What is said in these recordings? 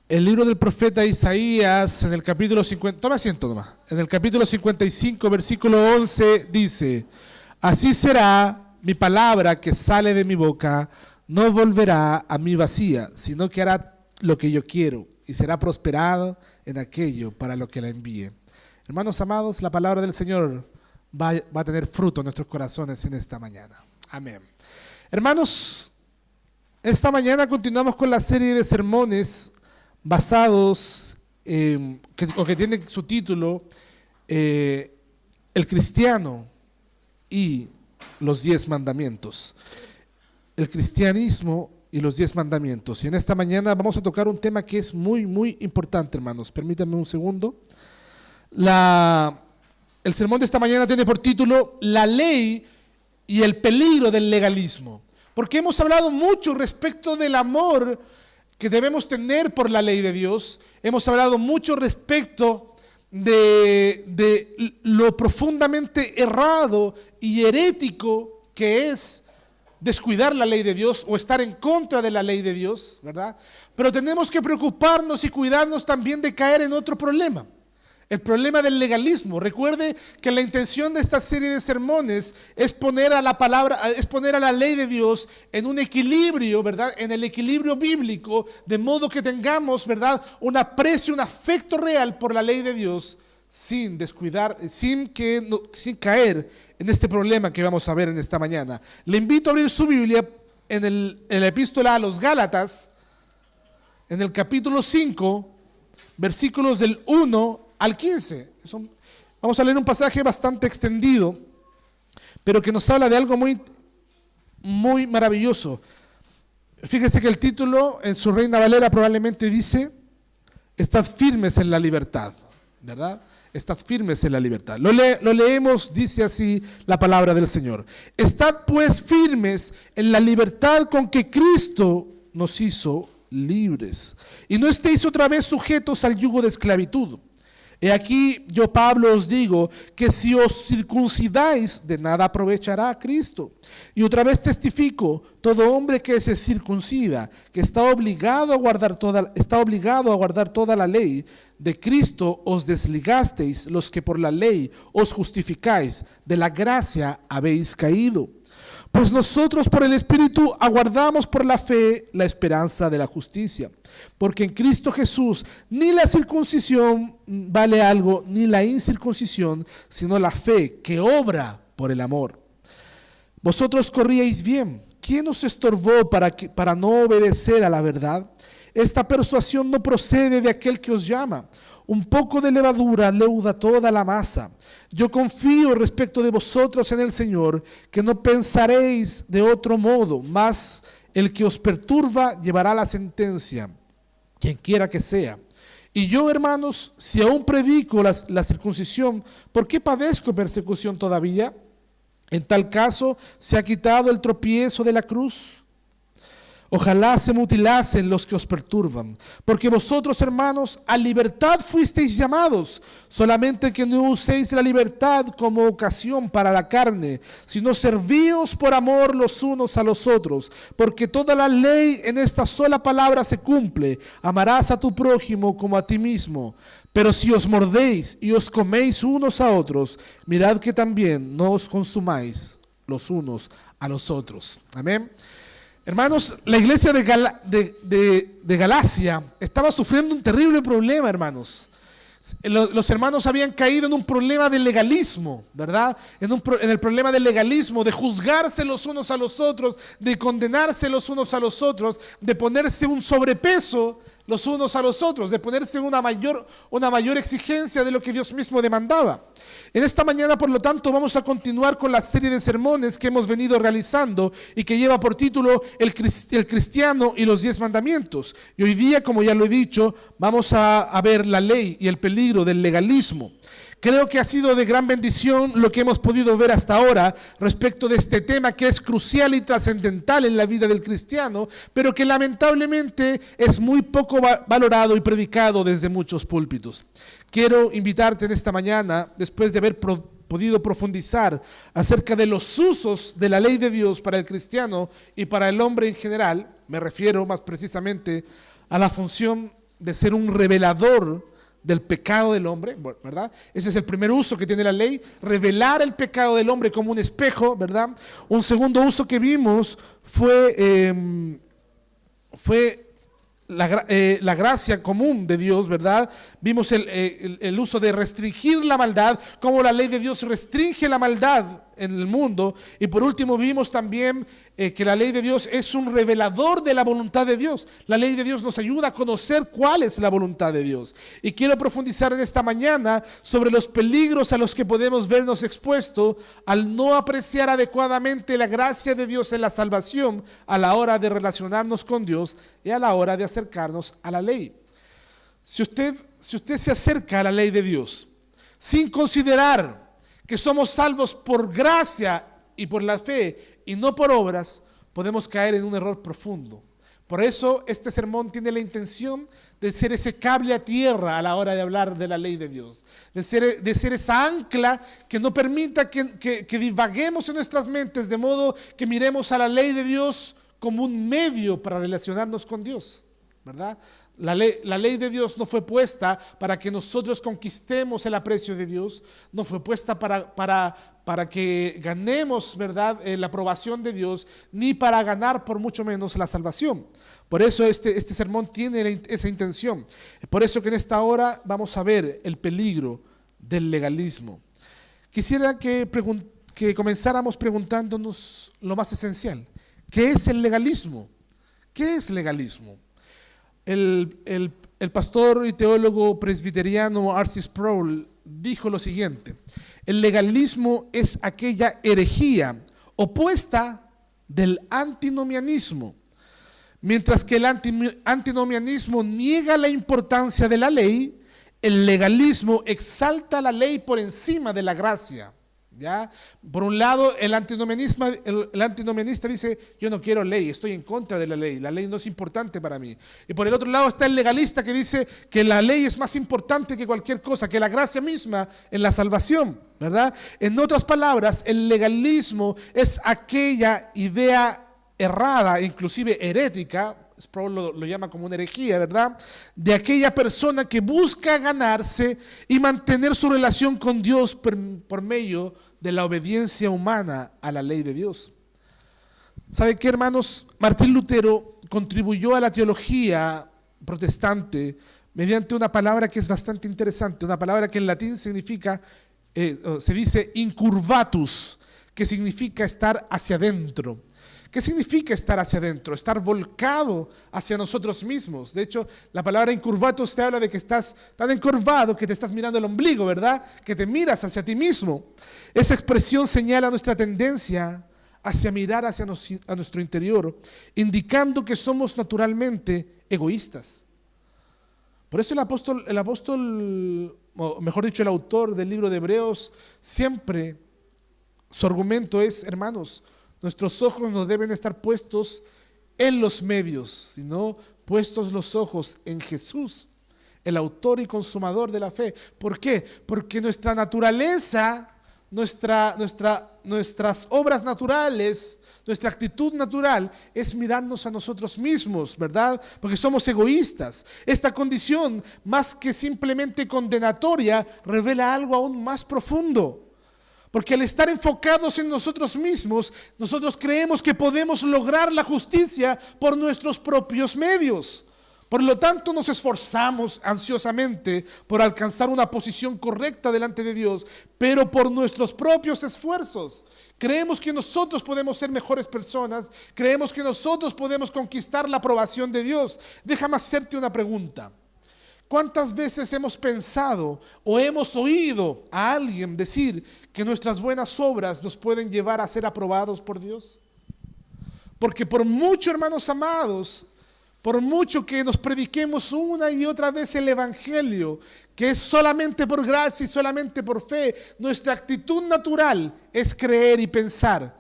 El libro del profeta Isaías, en el capítulo 50, toma asiento nomás, en el capítulo 55, versículo 11, dice: así será mi palabra que sale de mi boca, no volverá a mí vacía, sino que hará lo que yo quiero y será prosperado en aquello para lo que la envíe. Hermanos amados, la palabra del Señor va a tener fruto en nuestros corazones en esta mañana. Amén. Hermanos, esta mañana continuamos con la serie de sermones basados que tiene su título El cristiano y los 10 mandamientos. El cristianismo y los 10 mandamientos. Y en esta mañana vamos a tocar un tema que es muy, muy importante, hermanos. Permítanme un segundo. El sermón de esta mañana tiene por título La ley y el peligro del legalismo. Porque hemos hablado mucho respecto del amor que debemos tener por la ley de Dios. Hemos hablado mucho respecto de lo profundamente errado y herético que es descuidar la ley de Dios o estar en contra de la ley de Dios, ¿verdad? Pero tenemos que preocuparnos y cuidarnos también de caer en otro problema. El problema del legalismo. Recuerde que la intención de esta serie de sermones es poner a la palabra, es poner a la ley de Dios en un equilibrio, ¿verdad? En el equilibrio bíblico, de modo que tengamos, ¿verdad? Un aprecio, un afecto real por la ley de Dios, sin descuidar, sin caer en este problema que vamos a ver en esta mañana. Le invito a abrir su Biblia en la epístola a los Gálatas, en el capítulo 5, versículos del 1 al 15. Vamos a leer un pasaje bastante extendido, pero que nos habla de algo muy, muy maravilloso. Fíjese que el título en su Reina Valera probablemente dice: estad firmes en la libertad, ¿verdad? Estad firmes en la libertad. Lo leemos, dice así la palabra del Señor. Estad pues firmes en la libertad con que Cristo nos hizo libres. Y no estéis otra vez sujetos al yugo de esclavitud. He aquí yo, Pablo, os digo que si os circuncidáis, de nada aprovechará a Cristo. Y otra vez testifico, todo hombre que se circuncida, que está obligado a guardar toda la ley, de Cristo os desligasteis los que por la ley os justificáis, de la gracia habéis caído. Pues nosotros por el Espíritu aguardamos por la fe la esperanza de la justicia. Porque en Cristo Jesús ni la circuncisión vale algo, ni la incircuncisión, sino la fe que obra por el amor. Vosotros corríais bien. ¿Quién os estorbó para no obedecer a la verdad? Esta persuasión no procede de aquel que os llama. Un poco de levadura leuda toda la masa. Yo confío respecto de vosotros en el Señor, que no pensaréis de otro modo, mas el que os perturba llevará la sentencia, quien quiera que sea. Y yo, hermanos, si aún predico la circuncisión, ¿por qué padezco persecución todavía? En tal caso, ¿se ha quitado el tropiezo de la cruz? Ojalá se mutilasen los que os perturban, porque vosotros, hermanos, a libertad fuisteis llamados, solamente que no uséis la libertad como ocasión para la carne, sino servíos por amor los unos a los otros, porque toda la ley en esta sola palabra se cumple: amarás a tu prójimo como a ti mismo. Pero si os mordéis y os coméis unos a otros, mirad que también no os consumáis los unos a los otros. Amén. Hermanos, la iglesia de Galacia estaba sufriendo un terrible problema, hermanos. Los hermanos habían caído en un problema de legalismo, ¿verdad? En el problema del legalismo, de juzgarse los unos a los otros, de condenarse los unos a los otros, de ponerse un sobrepeso los unos a los otros, de ponerse una mayor exigencia de lo que Dios mismo demandaba. En esta mañana, por lo tanto, vamos a continuar con la serie de sermones que hemos venido realizando y que lleva por título El cristiano y los 10 mandamientos. Y hoy día, como ya lo he dicho, vamos a ver la ley y el peligro del legalismo. Creo que ha sido de gran bendición lo que hemos podido ver hasta ahora respecto de este tema que es crucial y trascendental en la vida del cristiano, pero que lamentablemente es muy poco valorado y predicado desde muchos púlpitos. Quiero invitarte en esta mañana, después de haber podido profundizar acerca de los usos de la ley de Dios para el cristiano y para el hombre en general, me refiero más precisamente a la función de ser un revelador del pecado del hombre, ¿verdad? Ese es el primer uso que tiene la ley, revelar el pecado del hombre como un espejo, ¿verdad? Un segundo uso que vimos fue la gracia común de Dios, ¿verdad? Vimos el uso de restringir la maldad, cómo la ley de Dios restringe la maldad en el mundo. Y por último vimos también que la ley de Dios es un revelador de la voluntad de Dios. La ley de Dios nos ayuda a conocer cuál es la voluntad de Dios. Y quiero profundizar en esta mañana sobre los peligros a los que podemos vernos expuestos al no apreciar adecuadamente la gracia de Dios en la salvación a la hora de relacionarnos con Dios y a la hora de acercarnos a la ley. Si usted se acerca a la ley de Dios sin considerar que somos salvos por gracia y por la fe y no por obras, podemos caer en un error profundo. Por eso este sermón tiene la intención de ser ese cable a tierra a la hora de hablar de la ley de Dios, de ser esa ancla que no permita que divaguemos en nuestras mentes, de modo que miremos a la ley de Dios como un medio para relacionarnos con Dios, ¿verdad? La ley de Dios no fue puesta para que nosotros conquistemos el aprecio de Dios, no fue puesta para que ganemos, ¿verdad?, la aprobación de Dios, ni para ganar por mucho menos la salvación. Por eso este sermón tiene esa intención. Por eso que en esta hora vamos a ver el peligro del legalismo. Quisiera que comenzáramos preguntándonos lo más esencial. ¿Qué es el legalismo? ¿Qué es legalismo? El pastor y teólogo presbiteriano R.C. Sproul dijo lo siguiente: el legalismo es aquella herejía opuesta del antinomianismo. Mientras que el antinomianismo niega la importancia de la ley, el legalismo exalta la ley por encima de la gracia. ¿Ya? Por un lado, el antinomianista dice: yo no quiero ley, estoy en contra de la ley no es importante para mí. Y por el otro lado está el legalista que dice que la ley es más importante que cualquier cosa, que la gracia misma en la salvación, ¿verdad? En otras palabras, el legalismo es aquella idea errada, inclusive herética, Sproul lo llama como una herejía, ¿verdad?, de aquella persona que busca ganarse y mantener su relación con Dios por medio de la obediencia humana a la ley de Dios. ¿Sabe qué, hermanos? Martín Lutero contribuyó a la teología protestante mediante una palabra que es bastante interesante, una palabra que en latín significa, se dice incurvatus, que significa estar hacia adentro. ¿Qué significa estar hacia adentro? Estar volcado hacia nosotros mismos. De hecho, la palabra incurvatus te habla de que estás tan encorvado que te estás mirando el ombligo, ¿verdad? Que te miras hacia ti mismo. Esa expresión señala nuestra tendencia hacia mirar hacia nuestro interior, indicando que somos naturalmente egoístas. Por eso el apóstol, o mejor dicho, el autor del libro de Hebreos, siempre su argumento es: hermanos, nuestros ojos no deben estar puestos en los medios, sino puestos los ojos en Jesús, el autor y consumador de la fe. ¿Por qué? Porque nuestra naturaleza, nuestras obras naturales, nuestra actitud natural es mirarnos a nosotros mismos, ¿verdad? Porque somos egoístas. Esta condición, más que simplemente condenatoria, revela algo aún más profundo. Porque al estar enfocados en nosotros mismos, nosotros creemos que podemos lograr la justicia por nuestros propios medios. Por lo tanto, nos esforzamos ansiosamente por alcanzar una posición correcta delante de Dios, pero por nuestros propios esfuerzos. Creemos que nosotros podemos ser mejores personas, creemos que nosotros podemos conquistar la aprobación de Dios. Déjame hacerte una pregunta. ¿Cuántas veces hemos pensado o hemos oído a alguien decir que nuestras buenas obras nos pueden llevar a ser aprobados por Dios? Porque por mucho, hermanos amados, por mucho que nos prediquemos una y otra vez el Evangelio, que es solamente por gracia y solamente por fe, nuestra actitud natural es creer y pensar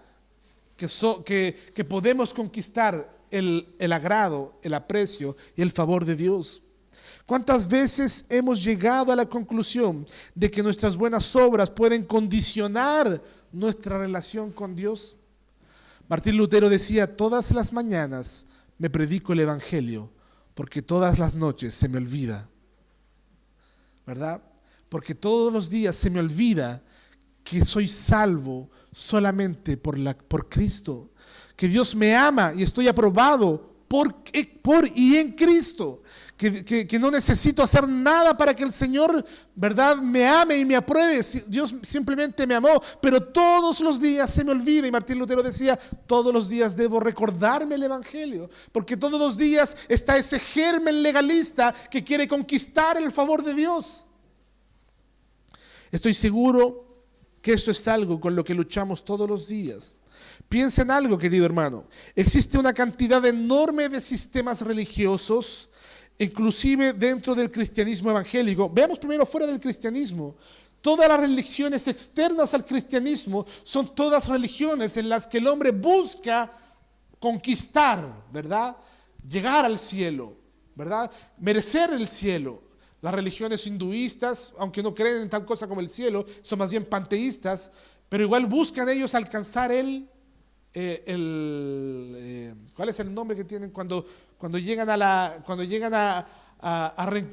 que podemos conquistar el agrado, el aprecio y el favor de Dios. ¿Cuántas veces hemos llegado a la conclusión de que nuestras buenas obras pueden condicionar nuestra relación con Dios? Martín Lutero decía: todas las mañanas me predico el Evangelio, Porque todas las noches se me olvida, ¿verdad? Porque todos los días se me olvida que soy salvo solamente por Cristo. Que Dios me ama y estoy aprobado por y en Cristo. Que no necesito hacer nada para que el Señor, ¿verdad?, me ame y me apruebe. Dios simplemente me amó, pero todos los días se me olvida. Y Martín Lutero decía, todos los días debo recordarme el Evangelio, porque todos los días está ese germen legalista que quiere conquistar el favor de Dios. Estoy seguro que eso es algo con lo que luchamos todos los días. Piensa en algo, querido hermano. Existe una cantidad enorme de sistemas religiosos, inclusive dentro del cristianismo evangélico. Veamos primero fuera del cristianismo. Todas las religiones externas al cristianismo son todas religiones en las que el hombre busca conquistar, ¿verdad? Llegar al cielo, ¿verdad? Merecer el cielo. Las religiones hinduistas, aunque no creen en tal cosa como el cielo, son más bien panteístas, pero igual buscan ellos alcanzar ¿cuál es el nombre que tienen cuando llegan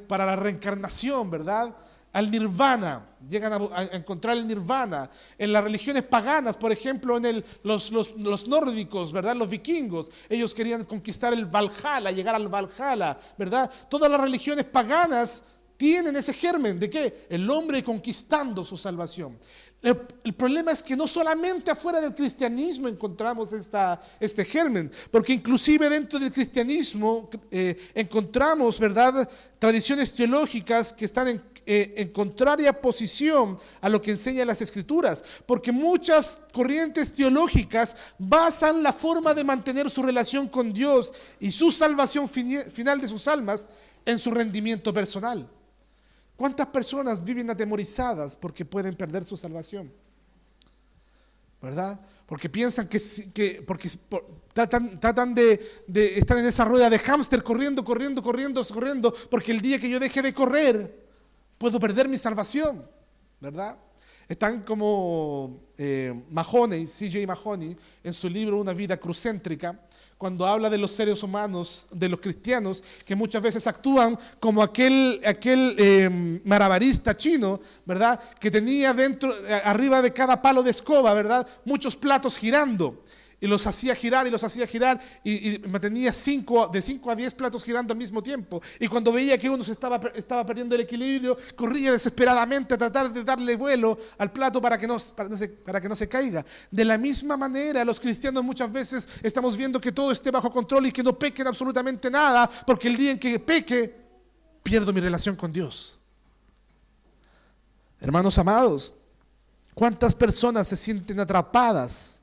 para la reencarnación, ¿verdad? Al nirvana, llegan a encontrar el nirvana. En las religiones paganas, por ejemplo, los nórdicos, ¿verdad?, los vikingos, ellos querían conquistar el Valhalla, llegar al Valhalla, ¿verdad? Todas las religiones paganas tienen ese germen de ¿qué? El hombre conquistando su salvación. El problema es que no solamente afuera del cristianismo encontramos este germen, porque inclusive dentro del cristianismo encontramos, ¿verdad?, tradiciones teológicas que están en contraria posición a lo que enseñan las Escrituras, porque muchas corrientes teológicas basan la forma de mantener su relación con Dios y su salvación final de sus almas en su rendimiento personal. ¿Cuántas personas viven atemorizadas porque pueden perder su salvación? ¿Verdad? Porque piensan tratan de estar en esa rueda de hámster corriendo, porque el día que yo deje de correr, puedo perder mi salvación, ¿verdad? Están como Mahoney, C.J. Mahoney, en su libro Una vida crucéntrica, cuando habla de los seres humanos, de los cristianos, que muchas veces actúan como aquel malabarista chino, ¿verdad?, que tenía arriba de cada palo de escoba, ¿verdad?, muchos platos girando. Y los hacía girar y mantenía de 5 a 10 platos girando al mismo tiempo. Y cuando veía que uno estaba perdiendo el equilibrio, corría desesperadamente a tratar de darle vuelo al plato para que no se caiga. De la misma manera, los cristianos muchas veces estamos viendo que todo esté bajo control y que no pequen absolutamente nada, porque el día en que peque, pierdo mi relación con Dios. Hermanos amados, ¿cuántas personas se sienten atrapadas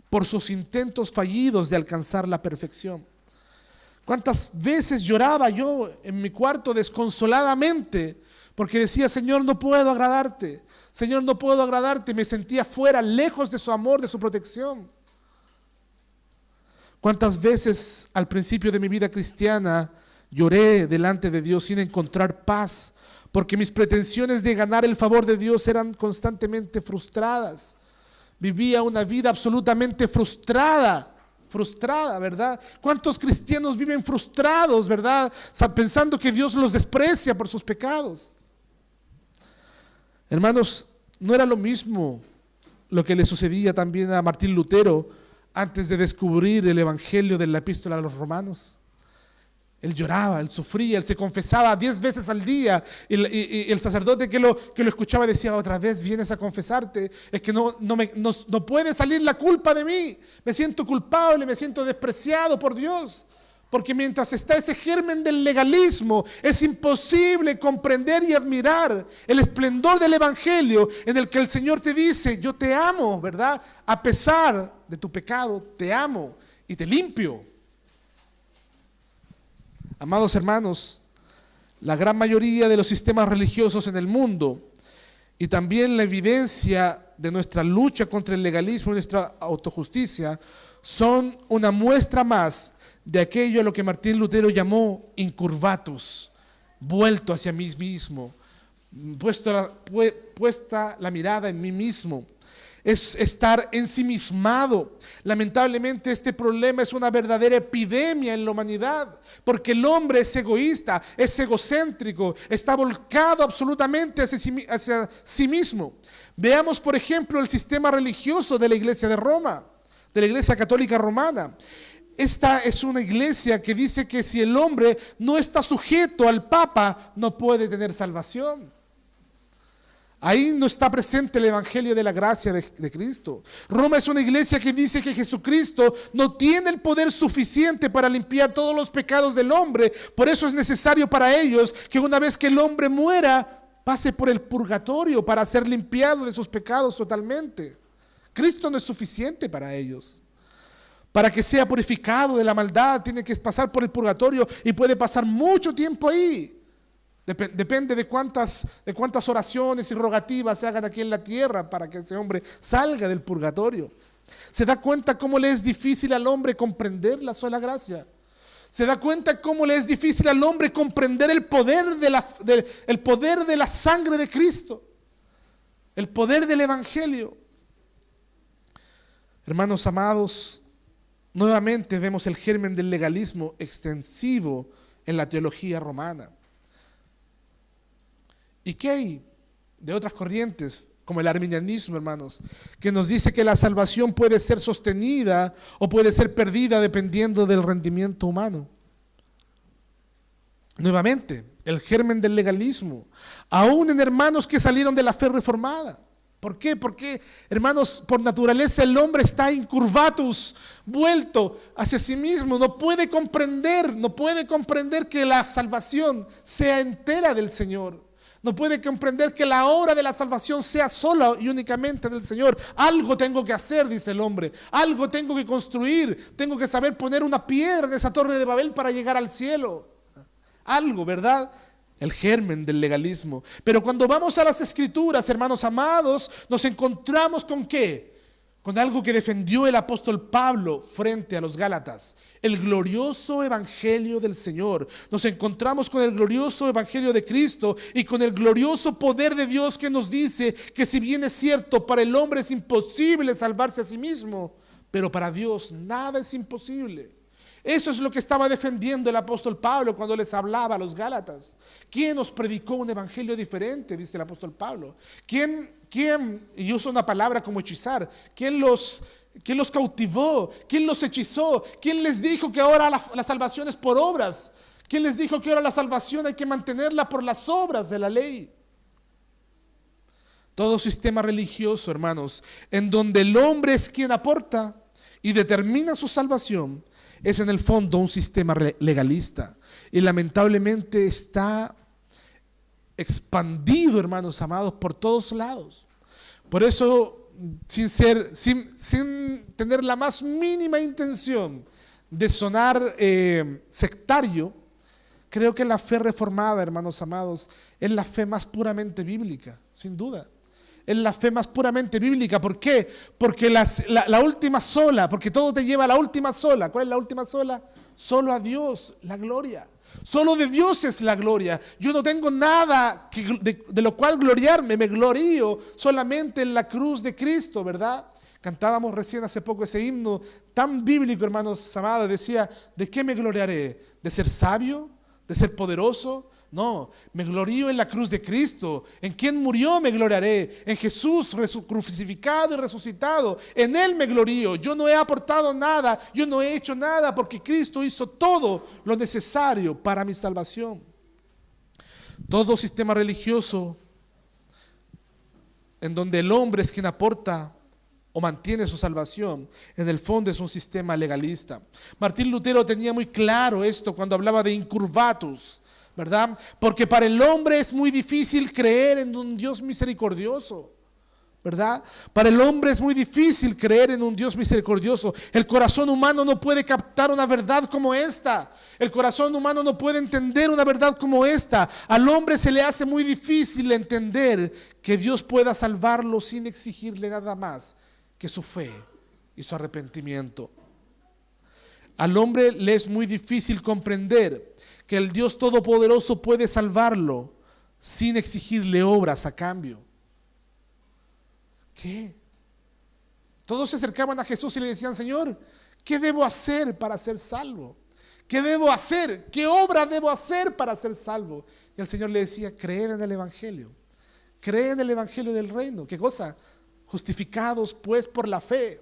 por sus intentos fallidos de alcanzar la perfección? ¿Cuántas veces lloraba yo en mi cuarto desconsoladamente porque decía, Señor, no puedo agradarte, Señor, no puedo agradarte? Me sentía fuera, lejos de su amor, de su protección. ¿Cuántas veces al principio de mi vida cristiana lloré delante de Dios sin encontrar paz, porque mis pretensiones de ganar el favor de Dios eran constantemente frustradas? Vivía una vida absolutamente frustrada, ¿verdad? ¿Cuántos cristianos viven frustrados, verdad? Pensando que Dios los desprecia por sus pecados. Hermanos, no era lo mismo lo que le sucedía también a Martín Lutero antes de descubrir el evangelio de la epístola a los romanos. Él lloraba, él sufría, él se confesaba 10 veces al día y el sacerdote que lo escuchaba decía, otra vez vienes a confesarte, es que no puede salir la culpa de mí, me siento culpable, me siento despreciado por Dios, porque mientras está ese germen del legalismo es imposible comprender y admirar el esplendor del evangelio en el que el Señor te dice, yo te amo, ¿verdad? A pesar de tu pecado, te amo y te limpio. Amados hermanos, la gran mayoría de los sistemas religiosos en el mundo y también la evidencia de nuestra lucha contra el legalismo y nuestra autojusticia son una muestra más de aquello a lo que Martín Lutero llamó incurvatus, vuelto hacia mí mismo, puesta la mirada en mí mismo. es estar ensimismado. Lamentablemente este problema es una verdadera epidemia en la humanidad, porque el hombre es egoísta, es egocéntrico, está volcado absolutamente hacia sí mismo. Veamos, por ejemplo, el sistema religioso de la Iglesia de Roma, de la Iglesia Católica Romana. Esta es una iglesia que dice que si el hombre no está sujeto al Papa, no puede tener salvación. Ahí no está presente el evangelio de la gracia de Cristo. Roma es una iglesia que dice que Jesucristo no tiene el poder suficiente para limpiar todos los pecados del hombre. Por eso es necesario para ellos que una vez que el hombre muera, pase por el purgatorio para ser limpiado de sus pecados totalmente. Cristo no es suficiente para ellos. Para que sea purificado de la maldad, tiene que pasar por el purgatorio y puede pasar mucho tiempo ahí. Depende de cuántas oraciones y rogativas se hagan aquí en la tierra para que ese hombre salga del purgatorio. ¿Se da cuenta cómo le es difícil al hombre comprender la sola gracia? ¿Se da cuenta cómo le es difícil al hombre comprender el poder de la sangre de Cristo? El poder del evangelio. Hermanos amados, nuevamente vemos el germen del legalismo extensivo en la teología romana. ¿Y qué hay de otras corrientes, como el arminianismo, hermanos, que nos dice que la salvación puede ser sostenida o puede ser perdida dependiendo del rendimiento humano? Nuevamente, el germen del legalismo, aún en hermanos que salieron de la fe reformada. ¿Por qué? Porque, hermanos, por naturaleza el hombre está incurvatus, vuelto hacia sí mismo. No puede comprender que la salvación sea entera del Señor. No puede comprender que la obra de la salvación sea sola y únicamente del Señor. Algo tengo que hacer, dice el hombre. Algo tengo que construir. Tengo que saber poner una piedra en esa torre de Babel para llegar al cielo. Algo, ¿verdad? El germen del legalismo. Pero cuando vamos a las Escrituras, hermanos amados, nos encontramos ¿con qué? Con algo que defendió el apóstol Pablo frente a los Gálatas. El glorioso evangelio del Señor. Nos encontramos con el glorioso evangelio de Cristo y con el glorioso poder de Dios que nos dice que si bien es cierto, para el hombre es imposible salvarse a sí mismo, pero para Dios nada es imposible. Eso es lo que estaba defendiendo el apóstol Pablo cuando les hablaba a los Gálatas. ¿Quién os predicó un evangelio diferente? Dice el apóstol Pablo. ¿Quién, y uso una palabra como hechizar, quién los cautivó? ¿Quién los hechizó? ¿Quién les dijo que ahora la salvación es por obras? ¿Quién les dijo que ahora la salvación hay que mantenerla por las obras de la ley? Todo sistema religioso, hermanos, en donde el hombre es quien aporta y determina su salvación, es en el fondo un sistema legalista y lamentablemente está expandido, hermanos amados, por todos lados. Por eso, sin tener la más mínima intención de sonar sectario, creo que la fe reformada, hermanos amados, es la fe más puramente bíblica, sin duda. Es la fe más puramente bíblica. ¿Por qué? Porque la última sola, porque todo te lleva a la última sola. ¿Cuál es la última sola? Solo a Dios, la gloria. Solo de Dios es la gloria. Yo no tengo nada de lo cual gloriarme, me glorío solamente en la cruz de Cristo, ¿verdad? Cantábamos recién hace poco ese himno tan bíblico, hermanos amados, decía, ¿de qué me gloriaré? ¿De ser sabio? ¿De ser poderoso? No, me glorío en la cruz de Cristo. ¿En quién murió me gloriaré? En Jesús crucificado y resucitado. En Él me glorío. Yo no he aportado nada, yo no he hecho nada, porque Cristo hizo todo lo necesario para mi salvación. Todo sistema religioso en donde el hombre es quien aporta o mantiene su salvación, en el fondo es un sistema legalista. Martín Lutero tenía muy claro esto cuando hablaba de incurvatus, ¿verdad? Porque para el hombre es muy difícil creer en un Dios misericordioso, ¿verdad? Para el hombre es muy difícil creer en un Dios misericordioso. El corazón humano no puede captar una verdad como esta. El corazón humano no puede entender una verdad como esta. Al hombre se le hace muy difícil entender que Dios pueda salvarlo sin exigirle nada más que su fe y su arrepentimiento. Al hombre le es muy difícil comprender que el Dios Todopoderoso puede salvarlo sin exigirle obras a cambio. ¿Qué? Todos se acercaban a Jesús y le decían: Señor, ¿qué debo hacer para ser salvo? ¿Qué debo hacer? ¿Qué obra debo hacer para ser salvo? Y el Señor le decía: cree en el Evangelio. Cree en el Evangelio del reino. ¿Qué cosa? Justificados pues por la fe,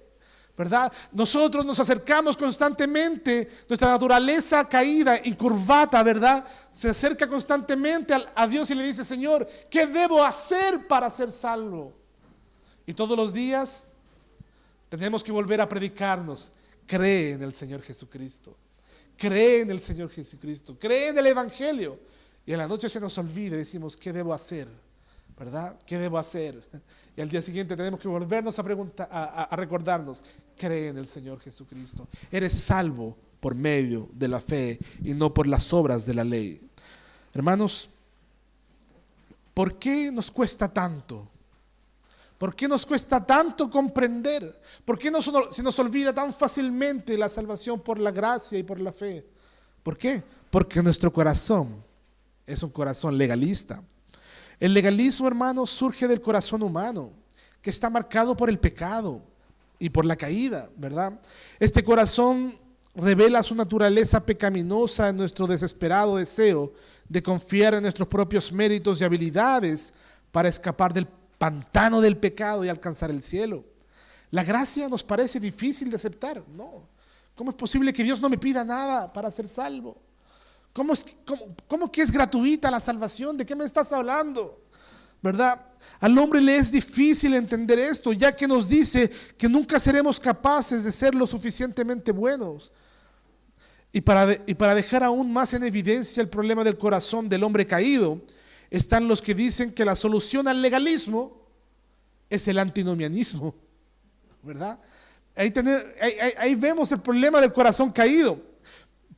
¿verdad? Nosotros nos acercamos constantemente, nuestra naturaleza caída, incurvata, ¿verdad? Se acerca constantemente a Dios y le dice: Señor, ¿qué debo hacer para ser salvo? Y todos los días tenemos que volver a predicarnos: cree en el Señor Jesucristo. Cree en el Señor Jesucristo. Cree en el Evangelio. Y en la noche se nos olvida y decimos: ¿qué debo hacer? ¿Verdad? ¿Qué debo hacer? Y al día siguiente tenemos que volvernos a recordarnos: cree en el Señor Jesucristo. Eres salvo por medio de la fe y no por las obras de la ley. Hermanos, ¿por qué nos cuesta tanto? ¿Por qué nos cuesta tanto comprender? ¿Por qué se nos olvida tan fácilmente la salvación por la gracia y por la fe? ¿Por qué? Porque nuestro corazón es un corazón legalista. El legalismo, hermanos, surge del corazón humano, que está marcado por el pecado y por la caída, ¿verdad? Este corazón revela su naturaleza pecaminosa en nuestro desesperado deseo de confiar en nuestros propios méritos y habilidades para escapar del pantano del pecado y alcanzar el cielo. La gracia nos parece difícil de aceptar. No. ¿Cómo es posible que Dios no me pida nada para ser salvo? ¿Cómo que es gratuita la salvación? ¿De qué me estás hablando? ¿Verdad? Al hombre le es difícil entender esto, ya que nos dice que nunca seremos capaces de ser lo suficientemente buenos. Y para dejar aún más en evidencia el problema del corazón del hombre caído, están los que dicen que la solución al legalismo es el antinomianismo, ¿verdad? Ahí vemos el problema del corazón caído.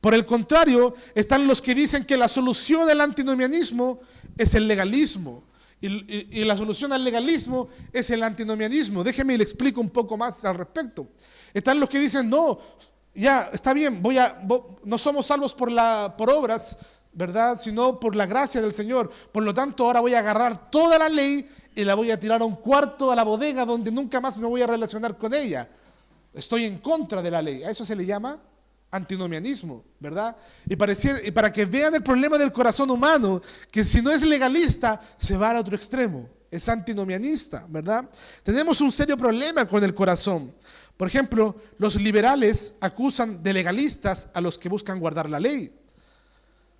Por el contrario, están los que dicen que la solución al antinomianismo es el legalismo. Y la solución al legalismo es el antinomianismo. Déjeme y le explico un poco más al respecto. Están los que dicen: no, ya está bien, no somos salvos por obras, ¿verdad? Sino por la gracia del Señor. Por lo tanto, ahora voy a agarrar toda la ley y la voy a tirar a un cuarto, a la bodega, donde nunca más me voy a relacionar con ella. Estoy en contra de la ley. A eso se le llama antinomianismo, ¿verdad? Y para que vean el problema del corazón humano, que si no es legalista, se va al otro extremo. Es antinomianista, ¿verdad? Tenemos un serio problema con el corazón. Por ejemplo, los liberales acusan de legalistas a los que buscan guardar la ley,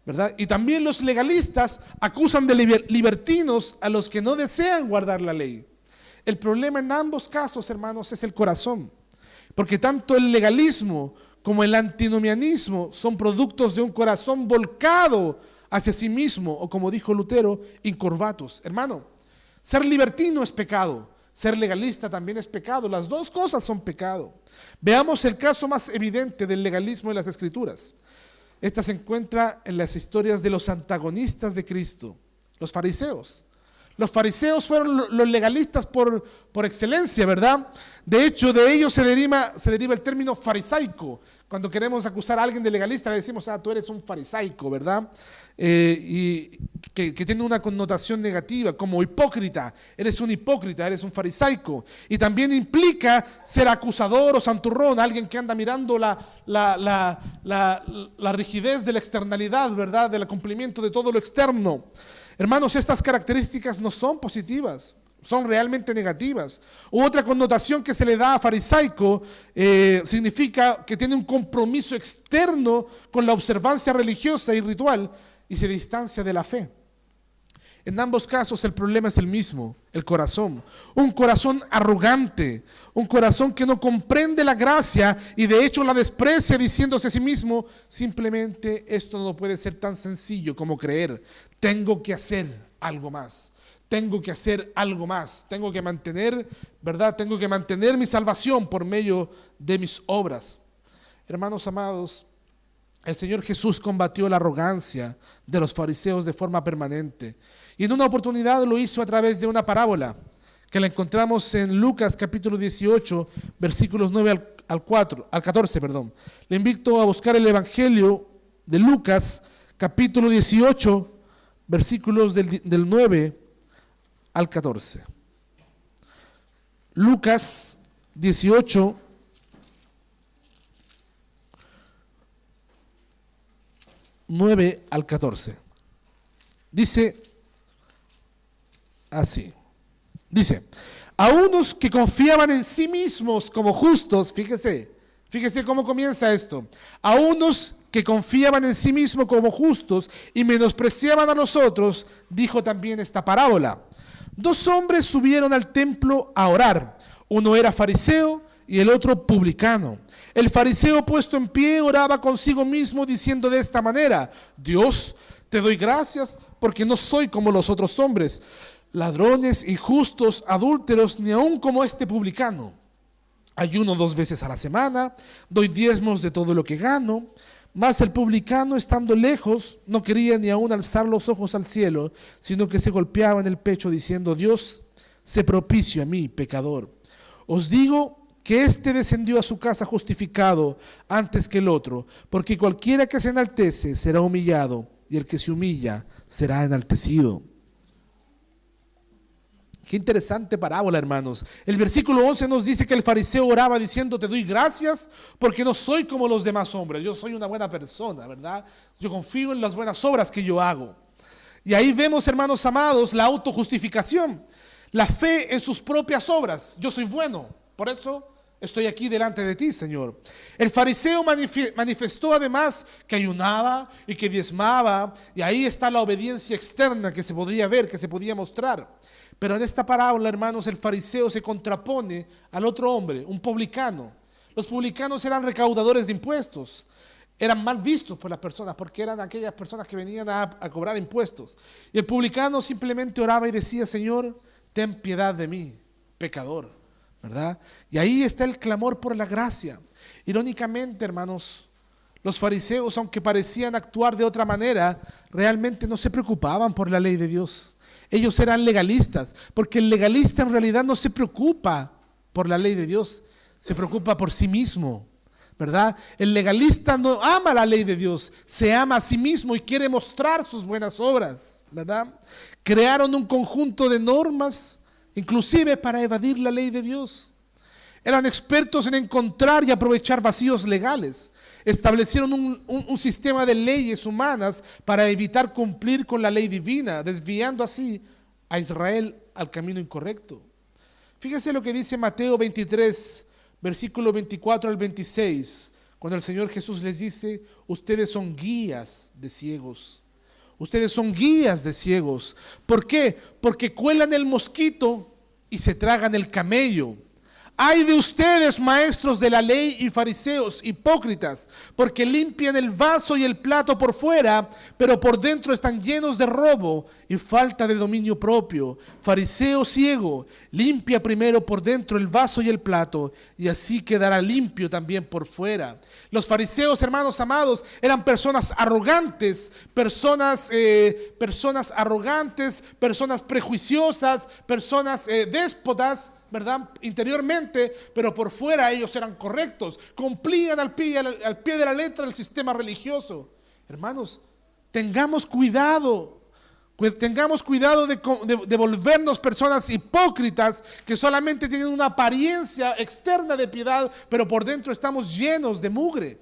¿verdad? Y también los legalistas acusan de libertinos a los que no desean guardar la ley. El problema en ambos casos, hermanos, es el corazón, porque tanto el legalismo como el antinomianismo son productos de un corazón volcado hacia sí mismo, o como dijo Lutero, incurvatus. Hermano, ser libertino es pecado, ser legalista también es pecado, las dos cosas son pecado. Veamos el caso más evidente del legalismo en las Escrituras. Esta se encuentra en las historias de los antagonistas de Cristo, los fariseos. Los fariseos fueron los legalistas por excelencia, ¿verdad? De hecho, de ellos se deriva el término farisaico. Cuando queremos acusar a alguien de legalista, le decimos: tú eres un farisaico, ¿verdad? Y que tiene una connotación negativa, como hipócrita. Eres un hipócrita, eres un farisaico. Y también implica ser acusador o santurrón, alguien que anda mirando la rigidez de la externalidad, ¿verdad? Del cumplimiento de todo lo externo. Hermanos, estas características no son positivas, son realmente negativas. Otra connotación que se le da a farisaico significa que tiene un compromiso externo con la observancia religiosa y ritual y se distancia de la fe. En ambos casos el problema es el mismo, el corazón. Un corazón arrogante, un corazón que no comprende la gracia y de hecho la desprecia, diciéndose a sí mismo: simplemente esto no puede ser tan sencillo como creer. Tengo que hacer algo más. Tengo que hacer algo más. Tengo que mantener, ¿verdad? Tengo que mantener mi salvación por medio de mis obras. Hermanos amados, el Señor Jesús combatió la arrogancia de los fariseos de forma permanente. Y en una oportunidad lo hizo a través de una parábola que la encontramos en Lucas capítulo 18, versículos 9 al 14. Le invito a buscar el Evangelio de Lucas capítulo 18, versículos del 9 al 14. Lucas 18, nueve al 14. Dice así. Dice, a unos que confiaban en sí mismos como justos, fíjese cómo comienza esto. A unos que confiaban en sí mismos como justos y menospreciaban a los otros, dijo también esta parábola. Dos hombres subieron al templo a orar. Uno era fariseo y el otro publicano. El fariseo, puesto en pie, oraba consigo mismo diciendo de esta manera: Dios, te doy gracias porque no soy como los otros hombres, ladrones, injustos, adúlteros, ni aun como este publicano. Ayuno 2 veces a la semana, doy diezmos de todo lo que gano. Mas el publicano, estando lejos, no quería ni aun alzar los ojos al cielo, sino que se golpeaba en el pecho diciendo: Dios, sé propicio a mí, pecador. Os digo que éste descendió a su casa justificado antes que el otro, porque cualquiera que se enaltece será humillado, y el que se humilla será enaltecido. Qué interesante parábola, hermanos. El versículo 11 nos dice que el fariseo oraba diciendo: te doy gracias porque no soy como los demás hombres. Yo soy una buena persona, ¿verdad? Yo confío en las buenas obras que yo hago. Y ahí vemos, hermanos amados, la autojustificación. La fe en sus propias obras. Yo soy bueno, por eso estoy aquí delante de ti, Señor. El fariseo manifestó además que ayunaba y que diezmaba. Y ahí está la obediencia externa que se podría ver, que se podía mostrar. Pero en esta parábola, hermanos, el fariseo se contrapone al otro hombre, un publicano. Los publicanos eran recaudadores de impuestos. Eran mal vistos por las personas porque eran aquellas personas que venían a cobrar impuestos. Y el publicano simplemente oraba y decía: Señor, ten piedad de mí, pecador, ¿verdad? Y ahí está el clamor por la gracia. Irónicamente, hermanos, los fariseos, aunque parecían actuar de otra manera, realmente no se preocupaban por la ley de Dios. Ellos eran legalistas, porque el legalista en realidad no se preocupa por la ley de Dios, se preocupa por sí mismo, ¿verdad? El legalista no ama la ley de Dios, se ama a sí mismo y quiere mostrar sus buenas obras, ¿verdad? Crearon un conjunto de normas, inclusive para evadir la ley de Dios. Eran expertos en encontrar y aprovechar vacíos legales. Establecieron un sistema de leyes humanas para evitar cumplir con la ley divina, desviando así a Israel al camino incorrecto. Fíjese lo que dice Mateo 23, versículo 24 al 26, cuando el Señor Jesús les dice: ustedes son guías de ciegos. Ustedes son guías de ciegos. ¿Por qué? Porque cuelan el mosquito y se tragan el camello. Ay de ustedes, maestros de la ley y fariseos, hipócritas, porque limpian el vaso y el plato por fuera, pero por dentro están llenos de robo y falta de dominio propio. Fariseo ciego, limpia primero por dentro el vaso y el plato, y así quedará limpio también por fuera. Los fariseos, hermanos amados, eran personas arrogantes, personas prejuiciosas, personas déspotas, ¿verdad? Interiormente, pero por fuera ellos eran correctos, cumplían al pie de la letra el sistema religioso. Hermanos, tengamos cuidado de volvernos personas hipócritas que solamente tienen una apariencia externa de piedad, pero por dentro estamos llenos de mugre,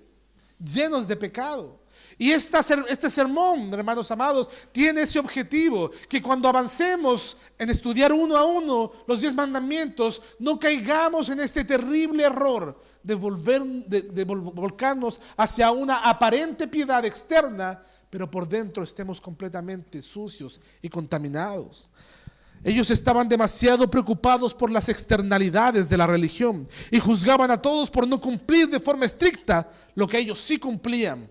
llenos de pecado. Y este sermón, hermanos amados, tiene ese objetivo, que cuando avancemos en estudiar uno a uno los 10 mandamientos, no caigamos en este terrible error de volcarnos hacia una aparente piedad externa, pero por dentro estemos completamente sucios y contaminados. Ellos estaban demasiado preocupados por las externalidades de la religión y juzgaban a todos por no cumplir de forma estricta lo que ellos sí cumplían.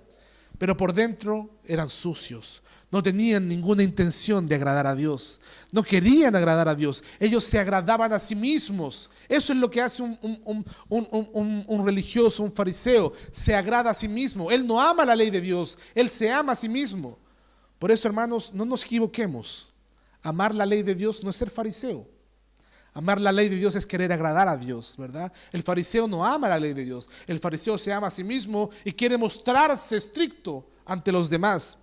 Pero por dentro eran sucios, no tenían ninguna intención de agradar a Dios, no querían agradar a Dios, ellos se agradaban a sí mismos. Eso es lo que hace un religioso, un fariseo, se agrada a sí mismo. Él no ama la ley de Dios, él se ama a sí mismo. Por eso, hermanos, no nos equivoquemos. Amar la ley de Dios no es ser fariseo. Amar la ley de Dios es querer agradar a Dios, ¿verdad? El fariseo no ama la ley de Dios. El fariseo se ama a sí mismo y quiere mostrarse estricto ante los demás.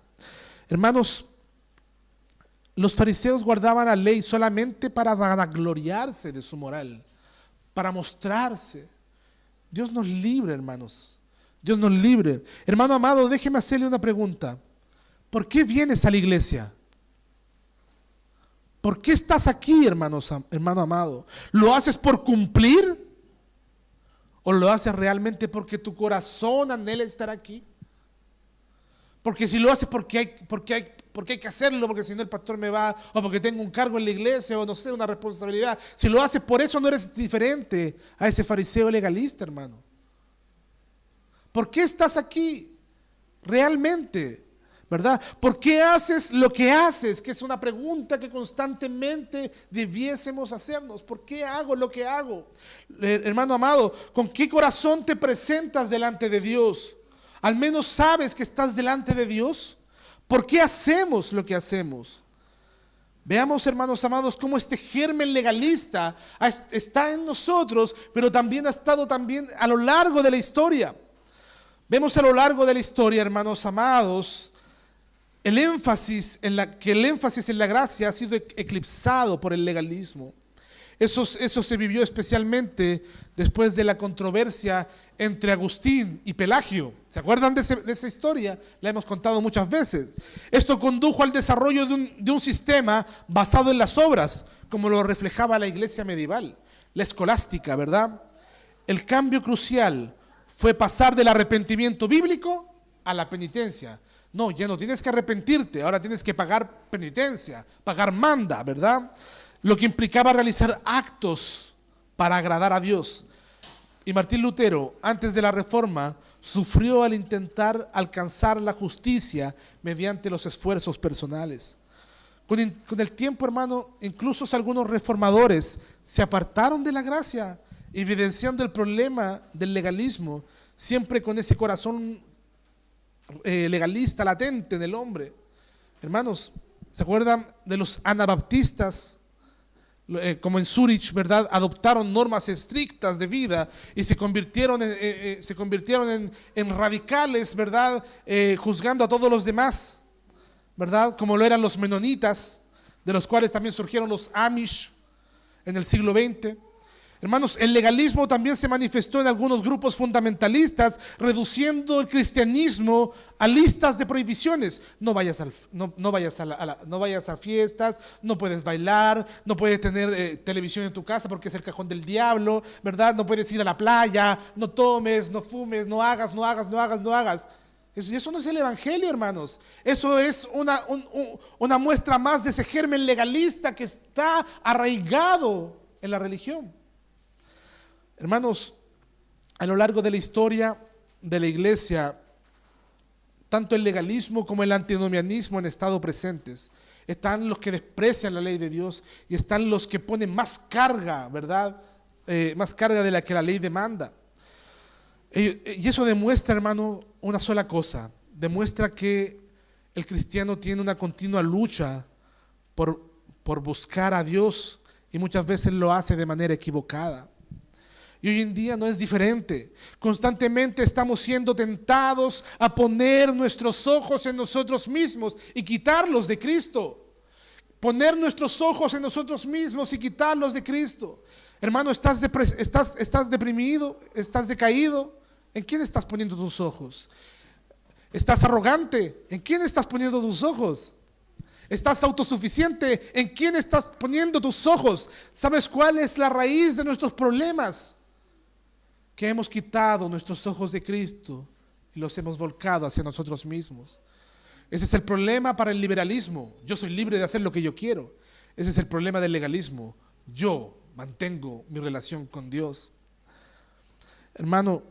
Hermanos, los fariseos guardaban la ley solamente para vanagloriarse de su moral, para mostrarse. Dios nos libre, hermanos. Dios nos libre. Hermano amado, déjeme hacerle una pregunta. ¿Por qué vienes a la iglesia? ¿Por qué estás aquí, hermano amado? ¿Lo haces por cumplir? ¿O lo haces realmente porque tu corazón anhela estar aquí? Porque si lo haces porque hay que hacerlo, porque si no el pastor me va, o porque tengo un cargo en la iglesia, o no sé, una responsabilidad. Si lo haces por eso, no eres diferente a ese fariseo legalista, hermano. ¿Por qué estás aquí? Realmente, ¿verdad? ¿Por qué haces lo que haces? Que es una pregunta que constantemente debiésemos hacernos. ¿Por qué hago lo que hago? Hermano amado, ¿con qué corazón te presentas delante de Dios? ¿Al menos sabes que estás delante de Dios? ¿Por qué hacemos lo que hacemos? Veamos, hermanos amados, cómo este germen legalista está en nosotros, pero también ha estado también a lo largo de la historia. Vemos a lo largo de la historia, hermanos amados, el énfasis en la gracia ha sido eclipsado por el legalismo. Eso se vivió especialmente después de la controversia entre Agustín y Pelagio. ¿Se acuerdan de esa historia? La hemos contado muchas veces. Esto condujo al desarrollo de un sistema basado en las obras, como lo reflejaba la iglesia medieval, la escolástica, ¿verdad? El cambio crucial fue pasar del arrepentimiento bíblico a la penitencia. No, ya no tienes que arrepentirte, ahora tienes que pagar penitencia, pagar manda, ¿verdad? Lo que implicaba realizar actos para agradar a Dios. Y Martín Lutero, antes de la Reforma, sufrió al intentar alcanzar la justicia mediante los esfuerzos personales. Con el tiempo, hermano, incluso algunos reformadores se apartaron de la gracia, evidenciando el problema del legalismo, siempre con ese corazón legalista latente en el hombre. Hermanos, ¿se acuerdan de los anabaptistas? Como en Zúrich, ¿verdad? Adoptaron normas estrictas de vida y se convirtieron en radicales, ¿verdad? Juzgando a todos los demás, ¿verdad? Como lo eran los menonitas, de los cuales también surgieron los Amish en el siglo XX. Hermanos, el legalismo también se manifestó en algunos grupos fundamentalistas, reduciendo el cristianismo a listas de prohibiciones. No vayas a fiestas, no puedes bailar, no puedes tener televisión en tu casa porque es el cajón del diablo, ¿verdad? No puedes ir a la playa, no tomes, no fumes, no hagas. Eso no es el evangelio, hermanos. Eso es una muestra más de ese germen legalista que está arraigado en la religión. Hermanos, a lo largo de la historia de la iglesia, tanto el legalismo como el antinomianismo han estado presentes. Están los que desprecian la ley de Dios y están los que ponen más carga, ¿verdad? Más carga de la que la ley demanda. Y eso demuestra, hermano, una sola cosa. Demuestra que el cristiano tiene una continua lucha por buscar a Dios y muchas veces lo hace de manera equivocada. Y hoy en día no es diferente. Constantemente estamos siendo tentados a poner nuestros ojos en nosotros mismos y quitarlos de Cristo. Poner nuestros ojos en nosotros mismos y quitarlos de Cristo. Hermano, ¿estás deprimido? ¿Estás decaído? ¿En quién estás poniendo tus ojos? ¿Estás arrogante? ¿En quién estás poniendo tus ojos? ¿Estás autosuficiente? ¿En quién estás poniendo tus ojos? ¿Sabes cuál es la raíz de nuestros problemas? Que hemos quitado nuestros ojos de Cristo y los hemos volcado hacia nosotros mismos. Ese es el problema para el liberalismo. Yo soy libre de hacer lo que yo quiero. Ese es el problema del legalismo. Yo mantengo mi relación con Dios. Hermano,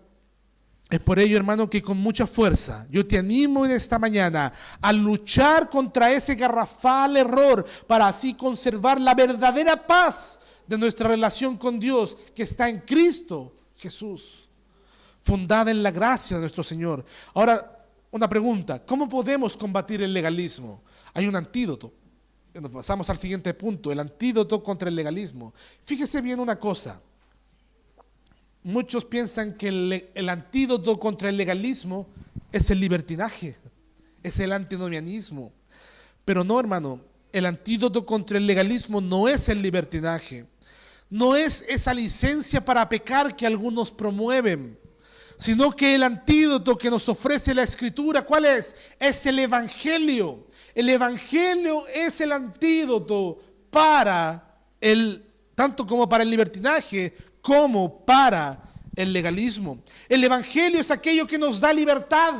es por ello, hermano, que con mucha fuerza yo te animo en esta mañana a luchar contra ese garrafal error para así conservar la verdadera paz de nuestra relación con Dios que está en Cristo Jesús, fundada en la gracia de nuestro Señor. Ahora, una pregunta: ¿cómo podemos combatir el legalismo? Hay un antídoto. Nos pasamos al siguiente punto, el antídoto contra el legalismo. Fíjese bien una cosa. Muchos piensan que el antídoto contra el legalismo es el libertinaje, es el antinomianismo. Pero no, hermano, el antídoto contra el legalismo no es el libertinaje. no es esa licencia para pecar que algunos promueven, sino que el antídoto que nos ofrece la Escritura, ¿cuál es? Es el Evangelio. El Evangelio es el antídoto para tanto como para el libertinaje, como para el legalismo. El Evangelio es aquello que nos da libertad.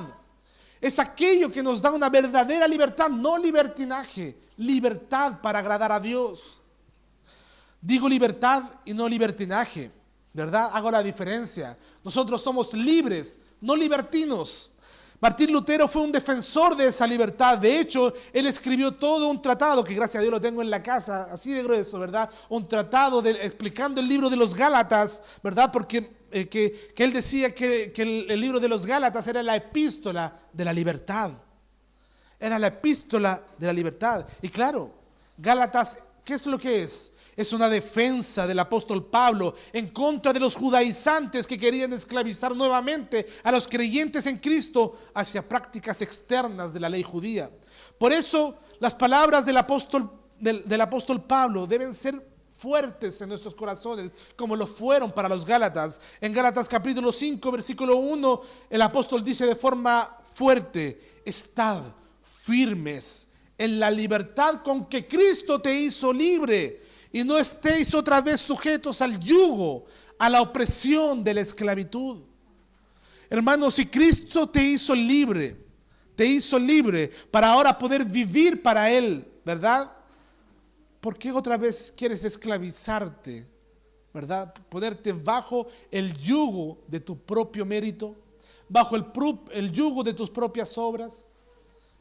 Es aquello que nos da una verdadera libertad, no libertinaje, libertad para agradar a Dios. Digo libertad y no libertinaje, ¿verdad? Hago la diferencia. Nosotros somos libres, no libertinos. Martín Lutero fue un defensor de esa libertad. De hecho, él escribió todo un tratado, que gracias a Dios lo tengo en la casa, así de grueso, ¿verdad? Un tratado explicando el libro de los Gálatas, ¿verdad? Porque que él decía que el libro de los Gálatas era la epístola de la libertad. Era la epístola de la libertad. Y claro, Gálatas, ¿qué es lo que es? Es una defensa del apóstol Pablo en contra de los judaizantes que querían esclavizar nuevamente a los creyentes en Cristo hacia prácticas externas de la ley judía. Por eso las palabras del apóstol Pablo deben ser fuertes en nuestros corazones, como lo fueron para los Gálatas. En Gálatas capítulo 5, versículo 1, el apóstol dice de forma fuerte: estad firmes en la libertad con que Cristo te hizo libre, y no estéis otra vez sujetos al yugo, a la opresión de la esclavitud. Hermanos, si Cristo te hizo libre para ahora poder vivir para Él, ¿verdad? ¿Por qué otra vez quieres esclavizarte, ¿verdad? Ponerte bajo el yugo de tu propio mérito, bajo el yugo de tus propias obras.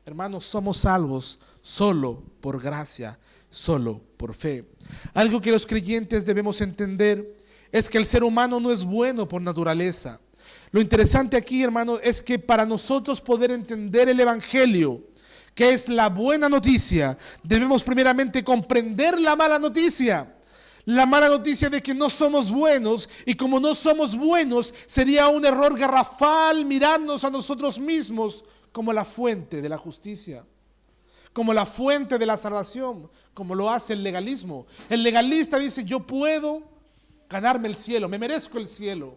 Hermanos, somos salvos solo por gracia, solo por fe. Algo que los creyentes debemos entender es que el ser humano no es bueno por naturaleza. Lo interesante aquí, hermano, es que para nosotros poder entender el Evangelio, que es la buena noticia, debemos primeramente comprender la mala noticia. La mala noticia de que no somos buenos, y como no somos buenos, sería un error garrafal mirarnos a nosotros mismos como la fuente de la justicia, como la fuente de la salvación, como lo hace el legalismo. El legalista dice: yo puedo ganarme el cielo, me merezco el cielo,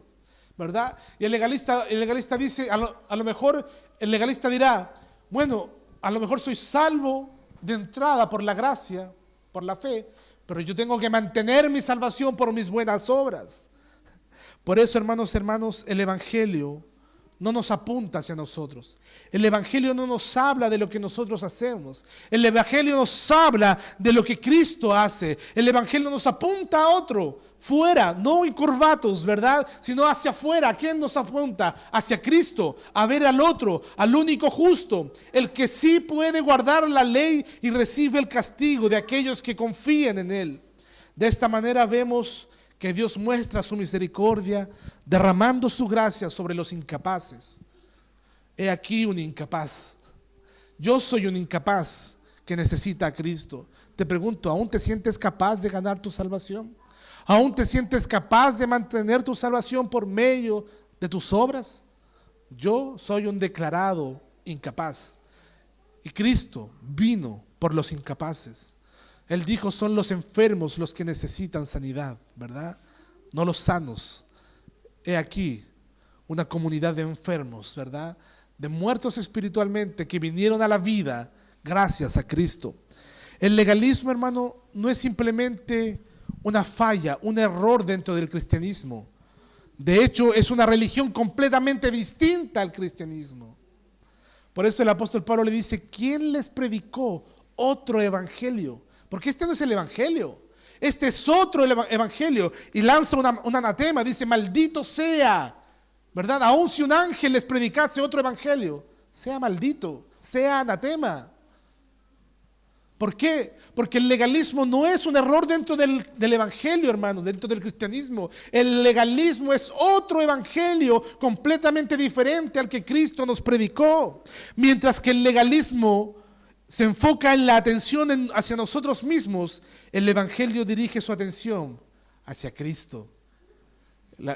¿verdad? Y el legalista dice, a lo mejor el legalista dirá: bueno, a lo mejor soy salvo de entrada por la gracia, por la fe, pero yo tengo que mantener mi salvación por mis buenas obras. Por eso, hermanos, el Evangelio no nos apunta hacia nosotros. El Evangelio no nos habla de lo que nosotros hacemos. El Evangelio nos habla de lo que Cristo hace. El Evangelio nos apunta a otro, fuera, no incurvatos, ¿verdad? Sino hacia afuera. ¿A quién nos apunta? Hacia Cristo, a ver al otro, al único justo, el que sí puede guardar la ley y recibe el castigo de aquellos que confían en Él. De esta manera vemos que Dios muestra su misericordia derramando su gracia sobre los incapaces. He aquí un incapaz. Yo soy un incapaz que necesita a Cristo. Te pregunto, ¿aún te sientes capaz de ganar tu salvación? ¿Aún te sientes capaz de mantener tu salvación por medio de tus obras? Yo soy un declarado incapaz. Y Cristo vino por los incapaces. Él dijo: son los enfermos los que necesitan sanidad, ¿verdad? No los sanos. He aquí una comunidad de enfermos, ¿verdad? De muertos espiritualmente que vinieron a la vida gracias a Cristo. El legalismo, hermano, no es simplemente una falla, un error dentro del cristianismo. De hecho, es una religión completamente distinta al cristianismo. Por eso el apóstol Pablo le dice: ¿quién les predicó otro evangelio? Porque este no es el evangelio, este es otro evangelio. Y lanza un anatema, dice: maldito sea, ¿verdad? Aun si un ángel les predicase otro evangelio, sea maldito, sea anatema. ¿Por qué? Porque el legalismo no es un error dentro del evangelio, hermanos, dentro del cristianismo. El legalismo es otro evangelio completamente diferente al que Cristo nos predicó. Mientras que el legalismo se enfoca en la atención hacia nosotros mismos, el evangelio dirige su atención hacia Cristo.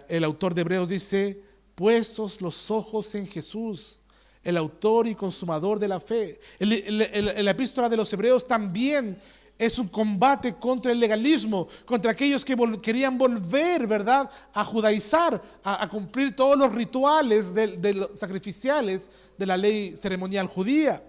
El autor de Hebreos dice: puestos los ojos en Jesús, el autor y consumador de la fe. La epístola de los Hebreos también es un combate contra el legalismo, contra aquellos que querían volver, ¿verdad?, a judaizar, a cumplir todos los rituales de los sacrificiales de la ley ceremonial judía.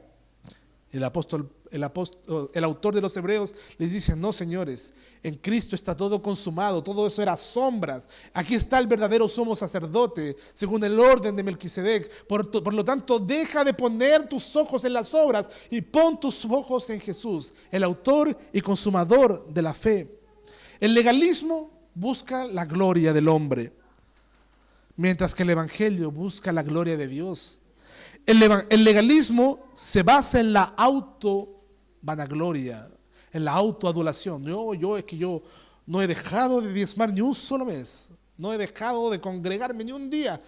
El autor de los Hebreos les dice: no, señores, en Cristo está todo consumado, todo eso era sombras. Aquí está el verdadero sumo sacerdote, según el orden de Melquisedec. Por lo tanto, deja de poner tus ojos en las obras y pon tus ojos en Jesús, el autor y consumador de la fe. El legalismo busca la gloria del hombre, mientras que el evangelio busca la gloria de Dios. El legalismo se basa en la vanagloria, en la autoadulación. Yo no he dejado de diezmar ni un solo mes, no he dejado de congregarme ni un día,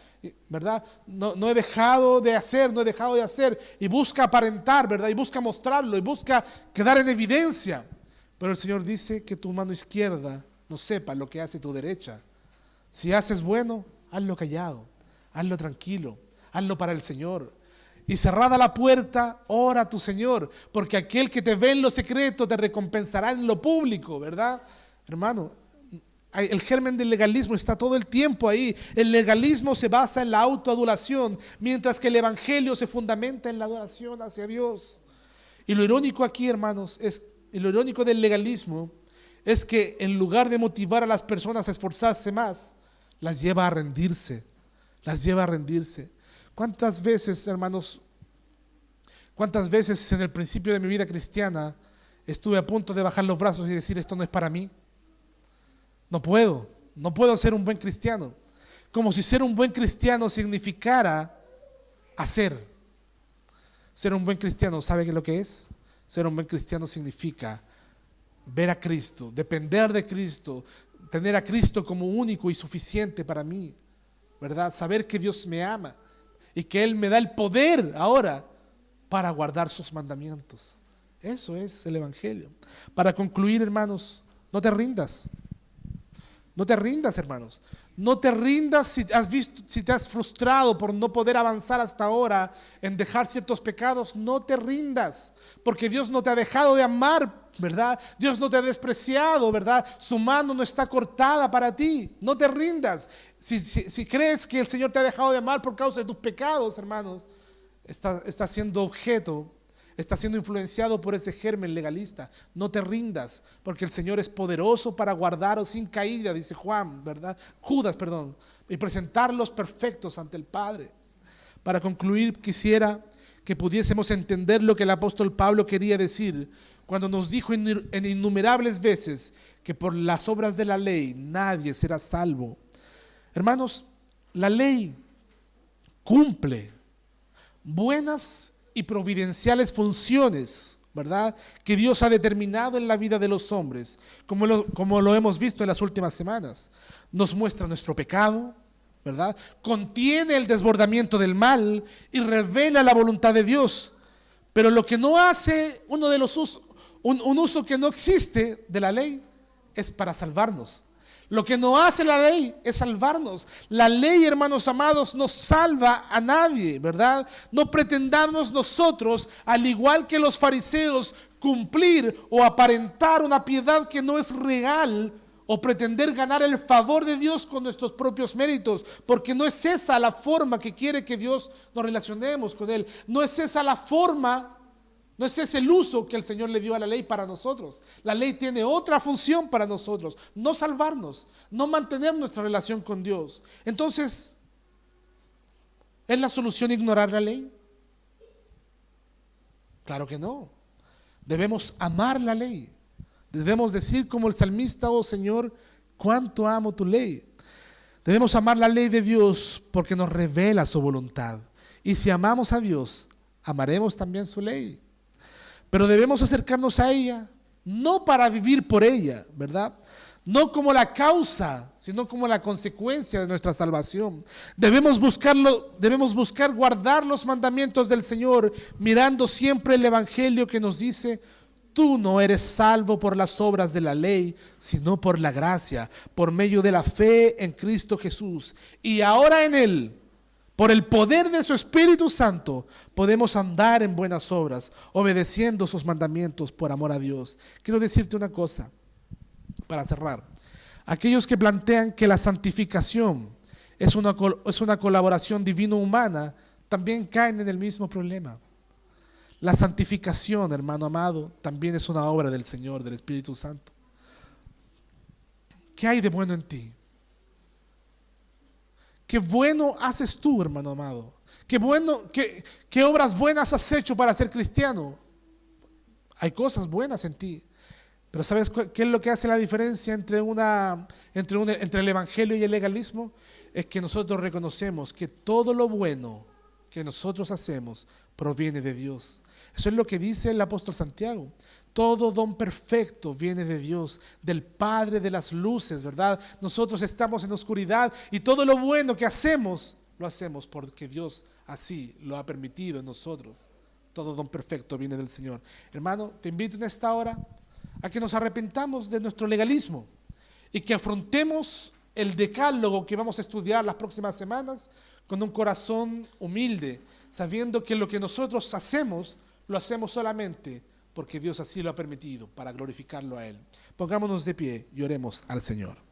¿verdad? No he dejado de hacer, y busca aparentar, ¿verdad? Y busca mostrarlo, y busca quedar en evidencia. Pero el Señor dice que tu mano izquierda no sepa lo que hace tu derecha. Si haces bueno, hazlo callado, hazlo tranquilo, hazlo para el Señor. Y cerrada la puerta, ora a tu Señor, porque aquel que te ve en lo secreto te recompensará en lo público, ¿verdad? Hermano, el germen del legalismo está todo el tiempo ahí. El legalismo se basa en la autoadulación, mientras que el evangelio se fundamenta en la adoración hacia Dios. Y lo irónico aquí, hermanos, lo irónico del legalismo es que en lugar de motivar a las personas a esforzarse más, las lleva a rendirse. ¿Cuántas veces, hermanos, en el principio de mi vida cristiana estuve a punto de bajar los brazos y decir: esto no es para mí? No puedo ser un buen cristiano. Como si ser un buen cristiano significara hacer. Ser un buen cristiano, ¿sabe qué es lo que es? Ser un buen cristiano significa ver a Cristo, depender de Cristo, tener a Cristo como único y suficiente para mí, ¿verdad? Saber que Dios me ama y que Él me da el poder ahora para guardar sus mandamientos. Eso es el evangelio. Para concluir, hermanos, no te rindas. No te rindas, hermanos. No te rindas si te has frustrado por no poder avanzar hasta ahora en dejar ciertos pecados. No te rindas, porque Dios no te ha dejado de amar, ¿verdad? Dios no te ha despreciado, ¿verdad? Su mano no está cortada para ti. No te rindas. Si crees que el Señor te ha dejado de amar por causa de tus pecados, hermanos, está siendo influenciado por ese germen legalista. No te rindas, porque el Señor es poderoso para guardaros sin caída, dice Judas, y presentarlos perfectos ante el Padre. Para concluir, quisiera que pudiésemos entender lo que el apóstol Pablo quería decir cuando nos dijo en innumerables veces que por las obras de la ley nadie será salvo. Hermanos, la ley cumple buenas y providenciales funciones, ¿verdad?, que Dios ha determinado en la vida de los hombres, como lo hemos visto en las últimas semanas. Nos muestra nuestro pecado, ¿verdad?, contiene el desbordamiento del mal y revela la voluntad de Dios. Pero lo que no hace un uso que no existe de la ley es para salvarnos. Lo que no hace la ley es salvarnos. La ley, hermanos amados, no salva a nadie, ¿verdad? No pretendamos nosotros, al igual que los fariseos, cumplir o aparentar una piedad que no es real, o pretender ganar el favor de Dios con nuestros propios méritos, porque no es esa la forma que quiere que Dios nos relacionemos con Él. No es esa la forma. No es ese el uso que el Señor le dio a la ley para nosotros. La ley tiene otra función para nosotros: no salvarnos, no mantener nuestra relación con Dios. Entonces, ¿es la solución ignorar la ley? Claro que no. Debemos amar la ley. Debemos decir como el salmista: oh Señor, cuánto amo tu ley. Debemos amar la ley de Dios porque nos revela su voluntad. Y si amamos a Dios, amaremos también su ley. Pero debemos acercarnos a ella, no para vivir por ella, ¿verdad? No como la causa, sino como la consecuencia de nuestra salvación. Debemos buscar guardar los mandamientos del Señor, mirando siempre el evangelio que nos dice: tú no eres salvo por las obras de la ley, sino por la gracia, por medio de la fe en Cristo Jesús. Y ahora en Él, Por el poder de su Espíritu Santo podemos andar en buenas obras, obedeciendo sus mandamientos por amor a Dios. Quiero decirte una cosa para cerrar. Aquellos que plantean que la santificación es una colaboración divino-humana, también caen en el mismo problema. La santificación, hermano amado, también es una obra del Señor, del Espíritu Santo. ¿Qué hay de bueno en ti? ¿Qué bueno haces tú, hermano amado? ¿Qué obras buenas has hecho para ser cristiano? Hay cosas buenas en ti. Pero ¿sabes qué es lo que hace la diferencia entre el evangelio y el legalismo? Es que nosotros reconocemos que todo lo bueno que nosotros hacemos proviene de Dios. Eso es lo que dice el apóstol Santiago. Todo don perfecto viene de Dios, del Padre de las luces, ¿verdad? Nosotros estamos en oscuridad y todo lo bueno que hacemos, lo hacemos porque Dios así lo ha permitido en nosotros. Todo don perfecto viene del Señor. Hermano, te invito en esta hora a que nos arrepentamos de nuestro legalismo y que afrontemos el decálogo que vamos a estudiar las próximas semanas con un corazón humilde, sabiendo que lo que nosotros hacemos, lo hacemos solamente porque Dios así lo ha permitido, para glorificarlo a Él. Pongámonos de pie y oremos al Señor.